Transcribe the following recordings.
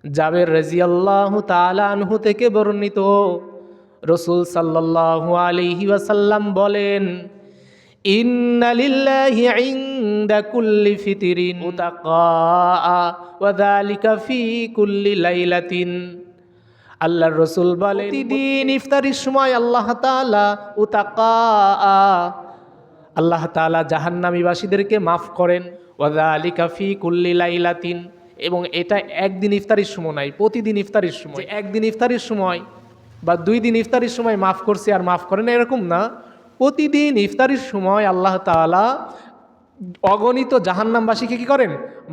জাবের রাদিয়াল্লাহু তাআলা আনহু থেকে বর্ণিত, রাসূল সাল্লাল্লাহু আলাইহি ওয়াসাল্লাম বলেন, ইন্না লিল্লাহি ইনদা কুল্লি ফিতরিন উতাকা ওয়া যালিকা ফি কুল্লি লাইলাতিন। আল্লাহর রাসূল বলেন, প্রতিদিন ইফতারির সময় আল্লাহ তাআলা উতাকা, আল্লাহ তাআলা জাহান্নামীবাসীদেরকে মাফ করেন। ওয়া যালিকা ফি কুল্লি লাইলাতিন, এবং এটা একদিন ইফতারির সময় নাই, প্রতিদিন ইফতারির সময়। একদিন ইফতারির সময় বা 2 দিন ইফতারির সময় মাফ করছে আর মাফ করেন এরকম না, প্রতিদিন ইফতারির সময় আল্লাহ তাআলা অগণিত জাহান্নামবাসীকে কি করেন?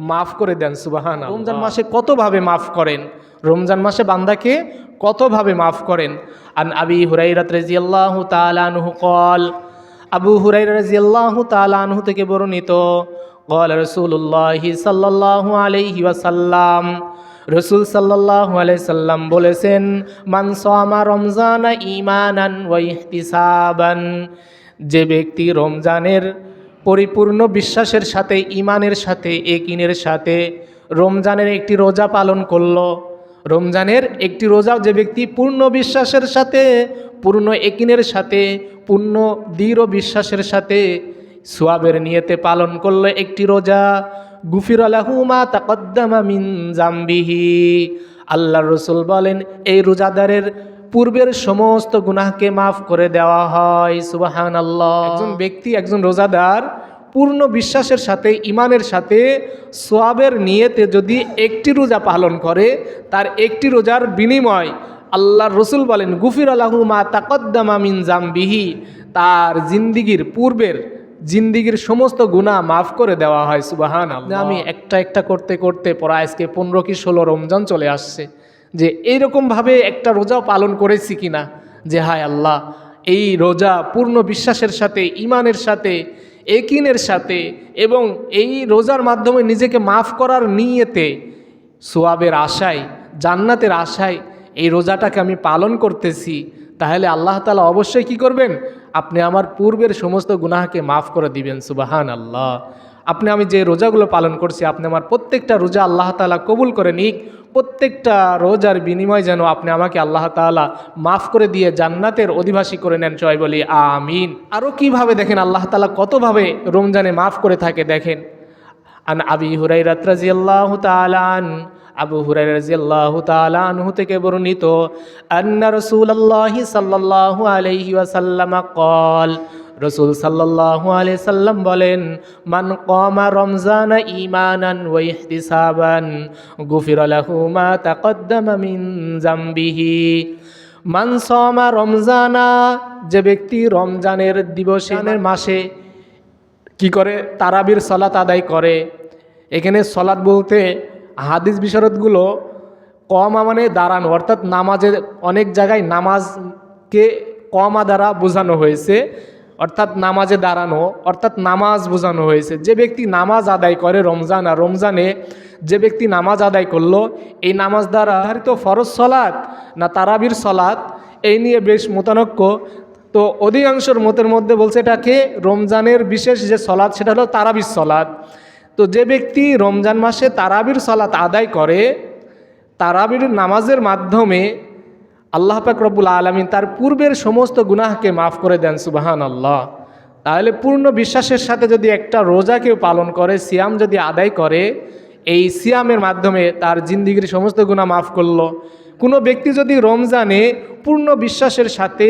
মাফ করে দেন। সুবহানাল্লাহ। রমজান মাসে কতভাবে মাফ করেন, রমজান মাসে বান্দাকে কতভাবে মাফ করেন। আন আবি হুরায়রা রাদিয়াল্লাহু তাআলা আনহু قال, আবু হুরায়রা রাদিয়াল্লাহু তাআলা আনহু থেকে বর্ণিত, قال রাসূলুল্লাহ সাল্লাল্লাহু আলাইহি ওয়াসাল্লাম, রাসূল সাল্লাল্লাহু আলাইহি সাল্লাম বলেছেন, মান সামা রমজানা ঈমানান ওয়া ইহতিসাবান, যে ব্যক্তি রমজানের পরিপূর্ণ বিশ্বাসের সাথে, ঈমানের সাথে, ইয়াকিনের সাথে রমজানের একটি রোজা পালন করলো, রমজানের একটি রোজা যে ব্যক্তি পূর্ণ বিশ্বাসের সাথে, পূর্ণ ইয়াকিনের সাথে, পূর্ণ দৃঢ় বিশ্বাসের সাথে সওয়াবের নিয়তে পালন করলো একটি রোজা, গুফিরা লাহু মা তাকদ্দামা মিন জামবিহি, আল্লাহর রাসূল বলেন এই রোজাদারের পূর্বের সমস্ত গুনাহকে মাফ করে দেওয়া হয়। সুবহানাল্লাহ। একজন ব্যক্তি, একজন রোজাদার পূর্ণ বিশ্বাসের সাথে, ঈমানের সাথে, সওয়াবের নিয়তে যদি একটি রোজা পালন করে, তার একটি রোজার বিনিময় আল্লাহর রাসূল বলেন গুফিরা লাহু মা তাকদ্দামা মিন জামবিহি, তার জিন্দিগির পূর্বের জিন্দিগির সমস্ত গুনাহ মাফ করে দেওয়া হয়। সুবহানাল্লাহ। আমি একটা একটা করতে করতে প্রায় আজকে 15 কি 16 রমজান চলে আসছে, যে এইরকমভাবে একটা রোজাও পালন করেছি কিনা, যে হায় আল্লাহ এই রোজা পূর্ণ বিশ্বাসের সাথে, ঈমানের সাথে, ইয়াকিনের সাথে এবং এই রোজার মাধ্যমে নিজেকে মাফ করার নিয়তে, সওয়াবের আশায়, জান্নাতের আশায় এই রোজাটাকে আমি পালন করতেছি, তাহলে আল্লাহ তাআলা অবশ্যই কি করবেন? আপনি আমার পূর্বের সমস্ত গুনাহকে মাফ করে দিবেন। সুবহানাল্লাহ। আপনি আমি যে রোজাগুলো পালন করছি, আপনি আমার প্রত্যেকটা রোজা আল্লাহ তাআলা কবুল করে নিক, প্রত্যেকটা রোজার বিনিময় যেন আপনি আমাকে আল্লাহ তাআলা মাফ করে দিয়ে জান্নাতের অধিবাসী করে নেন। সবাই বলি আমিন। আরও কিভাবে দেখেন আল্লাহ তাআলা কতভাবে রমজানে মাফ করে থাকে দেখেন। আন আবি হুরায়রা রাদিয়াল্লাহু তাআলা আন, আবু হুরায়রা রাদিয়াল্লাহু তাআলা আনহু থেকে বর্ণিত, আন্না রাসূলুল্লাহি সাল্লাল্লাহু আলাইহি ওয়াসাল্লাম قال, রাসূল সাল্লাল্লাহু আলাইহি সাল্লাম বলেন, মান কামা রমজানা ঈমানান ওয়া ইহতিসাবান গুফিরা লাহু মা তাকদ্দামা মিন জামবিহি। মান সামা রমজানা, যে ব্যক্তি রমজানের দিবসের মাসে কি করে? তারাবির সালাত আদায় করে। এখানে সালাত বলতে হাদিস বিশারদগুলো কমা মানে দাঁড়ানো, অর্থাৎ নামাজের অনেক জায়গায় নামাজকে কমা দ্বারা বোঝানো হয়েছে, অর্থাৎ নামাজে দাঁড়ানো, অর্থাৎ নামাজ বোঝানো হয়েছে। যে ব্যক্তি নামাজ আদায় করে রমজান, আর রমজানে যে ব্যক্তি নামাজ আদায় করলো, এই নামাজ দ্বারা নির্ধারিত ফরজ সলাৎ না তারাবির সলাৎ, এই নিয়ে বেশ মতানৈক্য। তো অধিকাংশের মতের মধ্যে বলছে এটাকে রমজানের বিশেষ যে সলাৎ সেটা হলো তারাবির সলাৎ। তো যে ব্যক্তি রমজান মাসে তারাবির সালাত আদায় করে, তারাবির নামাজের মাধ্যমে আল্লাহ পাক রব্বুল আলামিন তার পূর্বের সমস্ত গুনাহকে মাফ করে দেন। সুবহানাল্লাহ। তাহলে পূর্ণ বিশ্বাসের সাথে যদি একটা রোজা কেউ পালন করে, সিয়াম যদি আদায় করে, এই সিয়ামের মাধ্যমে তার জিন্দিগির সমস্ত গুনাহ মাফ করলো। কোনো ব্যক্তি যদি রমজানে পূর্ণ বিশ্বাসের সাথে,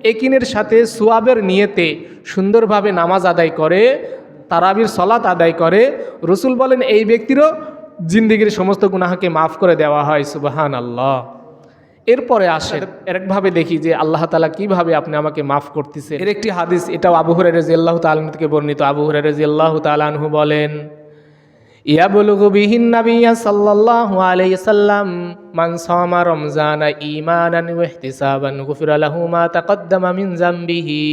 ইয়াকিনের সাথে, সওয়াবের নিয়তে সুন্দরভাবে নামাজ আদায় করে, তারাবির সালাত আদায় করে, রাসূল বলেন এই ব্যক্তিরও জিন্দিগির সমস্ত গুনাহকে মাফ করে দেওয়া হয়। সুবহানাল্লাহ। এরপরে আসে একভাবে দেখি যে আল্লাহ তাআলা কিভাবে আপনি আমাকে মাফ করতেছেন। এর একটি হাদিস, এটাও আবু হুরায়রা রাদিয়াল্লাহু তাআলা থেকে বর্ণিত। আবু হুরায়রা রাদিয়াল্লাহু তাআলা আনহু বলেন, ইয়াবলুগু বিহিন নাবিয়্যা সাল্লাল্লাহু আলাইহি সাল্লাম মান সামা রমজানা ঈমানান ওয়া ইহতিসাবান গুফিরা লাহু মা তাকদ্দামা মিন জামবিহি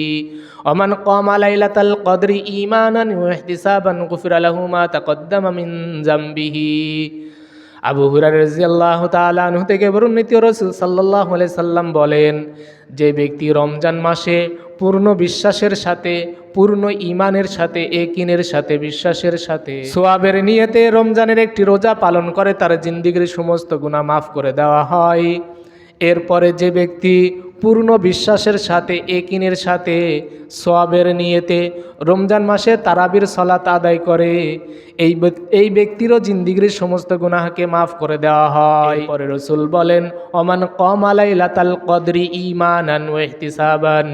ওয়া মান কামা লাইলাতাল কদরি ঈমানান ওয়া ইহতিসাবান গুফিরা লাহু মা তাকদ্দামা মিন জামবিহি। আবু হুরায়রা রাদিয়াল্লাহু তাআলা আনহু থেকে বর্ণিত, রাসূল সাল্লাল্লাহু আলাইহি সাল্লাম বলেন, যে ব্যক্তি রমজান মাসে পূর্ণ বিশ্বাসের সাথে, পূর্ণ ঈমানের সাথে, ইয়াকিনের সাথে, বিশ্বাসের সাথে, সওয়াবের নিয়তে রমজানের একটি রোজা পালন করে তার জিন্দেগীর সমস্ত গুনাহ মাফ করে দেওয়া হয়। এরপরে যে ব্যক্তি পূর্ণ বিশ্বাসের সাথে, ইয়াকিনের সাথে, সওয়াবের নিয়তে রমজান মাসে তারাবির সালাত আদায় করে, এই ব্যক্তিরও জিন্দেগীর সমস্ত গুনাহকে মাফ করে দেওয়া হয়। পরে রাসূল বলেন, ওমান কামা লাইলাতাল কদরি ঈমানান ওয়া ইহতিসাবান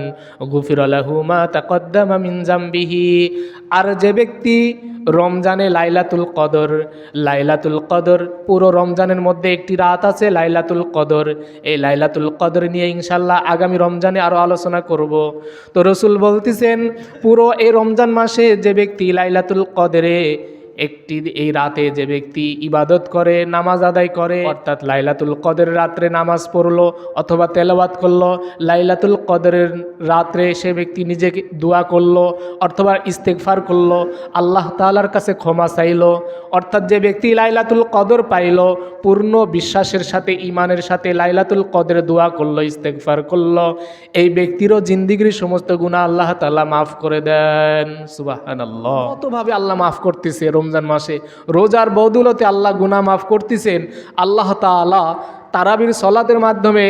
গুফিরা লাহু মা তাকদ্দামা মিন যামবিহি। আর যে ব্যক্তি রমজানে লাইলাতুল কদর, পুরো রমজানের মধ্যে একটি রাত আছে লাইলাতুল কদর, এই লাইলাতুল কদর নিয়ে ইনশাল্লাহ আগামী রমজানে আরও আলোচনা করব। তো রাসূল বলতেছেন, পুরো এই রমজান মাসে যে ব্যক্তি লাইলাতুল কদরে এই রাতে যে ব্যক্তি ইবাদত করে, নামাজ আদায় করে, অর্থাৎ লাইলাতুল কদরের রাত্রে নামাজ পড়লো অথবা তেলাওয়াত করলো, লাইলাতুল কদরের রাত্রে সে ব্যক্তি নিজেকে দোয়া করলো অথবা ইস্তেগফার করলো, আল্লাহ তাআলার কাছে ক্ষমা চাইলো, অর্থাৎ যে ব্যক্তি লাইলাতুল কদর পাইলো, পূর্ণ বিশ্বাসের সাথে, ঈমানের সাথে লাইলাতুল কদরে দোয়া করলো, ইস্তেগফার করলো, এই ব্যক্তিরও জিন্দেগীর সমস্ত গুনাহ আল্লাহ তাআলা মাফ করে দেন। সুবহানাল্লাহ। কতভাবে আল্লাহ মাফ করতেছে রমজান মাসে, রোজার বদৌলতে আল্লাহ গুনাহ মাফ করতেছেন। আল্লাহ তাআলা তারাবির সালাতের মাধ্যমে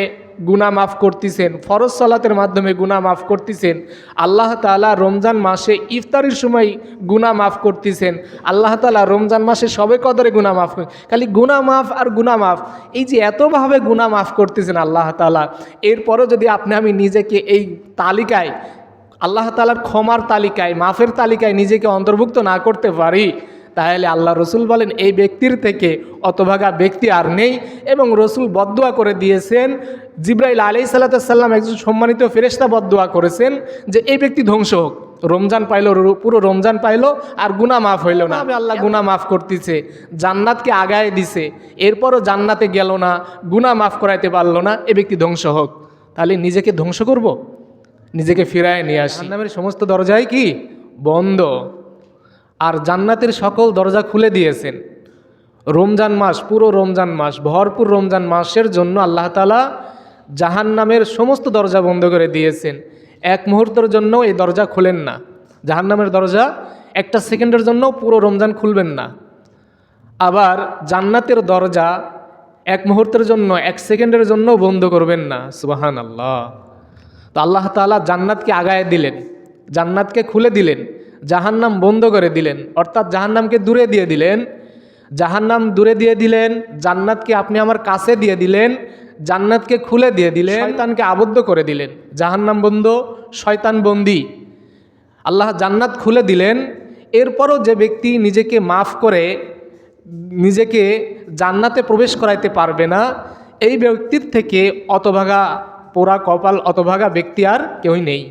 গুনাহ মাফ করতেছেন, ফরজ সালাতের মাধ্যমে গুনাহ মাফ করতেছেন। আল্লাহ তাআলা রমজান মাসে ইফতারির সময় গুনাহ মাফ করতেছেন। আল্লাহ তাআলা রমজান মাসে শবে কদরে গুনাহ মাফ করেন। খালি গুনাহ মাফ আর গুনাহ মাফ, এই যে এতভাবে গুনাহ মাফ করতেছেন আল্লাহ তাআলা, এরপরও যদি আমি নিজেকে এই তালিকায়, আল্লাহ তাআলার ক্ষমার তালিকায়, মাফের তালিকায় নিজেকে অন্তর্ভুক্ত না করতে পারি, তাহলে আল্লাহ রসুল বলেন এই ব্যক্তির থেকে অতভাগা ব্যক্তি আর নেই। এবং রসুল বদদুয়া করে দিয়েছেন, জিবরাইল আলাইহিস সালাম একজন সম্মানিত ফেরেশতা বদদুয়া করেছেন যে এই ব্যক্তি ধ্বংস হোক। রমজান পাইলো, পুরো রমজান পাইলো আর গুনাহ মাফ হইল না। আল্লাহ গুনাহ মাফ করতেছে, জান্নাতকে আগায় দিছে, এরপরও জান্নাতে গেল না, গুনাহ মাফ করাইতে পারলো না, এই ব্যক্তি ধ্বংস হোক। তাহলে নিজেকে ধ্বংস করব, নিজেকে ফিরায় নিয়ে আসি। জাহান্নামের সমস্ত দরজাই কি বন্ধ, আর জান্নাতের সকল দরজা খুলে দিয়েছেন। রমজান মাস, পুরো রমজান মাস, ভরপুর রমজান মাসের জন্য আল্লাহ তাআলা জাহান্নামের সমস্ত দরজা বন্ধ করে দিয়েছেন। এক মুহূর্তের জন্য এই দরজা খুলেন না, জাহান্নামের দরজা একটা সেকেন্ডের জন্য পুরো রমজান খুলবেন না। আবার জান্নাতের দরজা এক মুহূর্তের জন্য, এক সেকেন্ডের জন্য বন্ধ করবেন না। সুবহানাল্লাহ। তো আল্লাহ তাআলা জান্নাতকে আগায় দিলেন, জান্নাতকে খুলে দিলেন, জাহান্নাম বন্ধ করে দিলেন, অর্থাৎ জাহান্নামকে দূরে দিয়ে দিলেন। জাহান্নাম দূরে দিয়ে দিলেন, জান্নাতকে আপনি আমার কাছে দিয়ে দিলেন, জান্নাতকে খুলে দিয়ে দিলেন, শয়তানকে আবদ্ধ করে দিলেন। জাহান্নাম বন্ধ, শয়তান বন্দী, আল্লাহ জান্নাত খুলে দিলেন। এরপরও যে ব্যক্তি নিজেকে মাফ করে নিজেকে জান্নাতে প্রবেশ করাইতে পারবে না, এই ব্যক্তির থেকে অতভাগা পোড়া কপাল, অতভাগা ব্যক্তি আর কেউই নেই।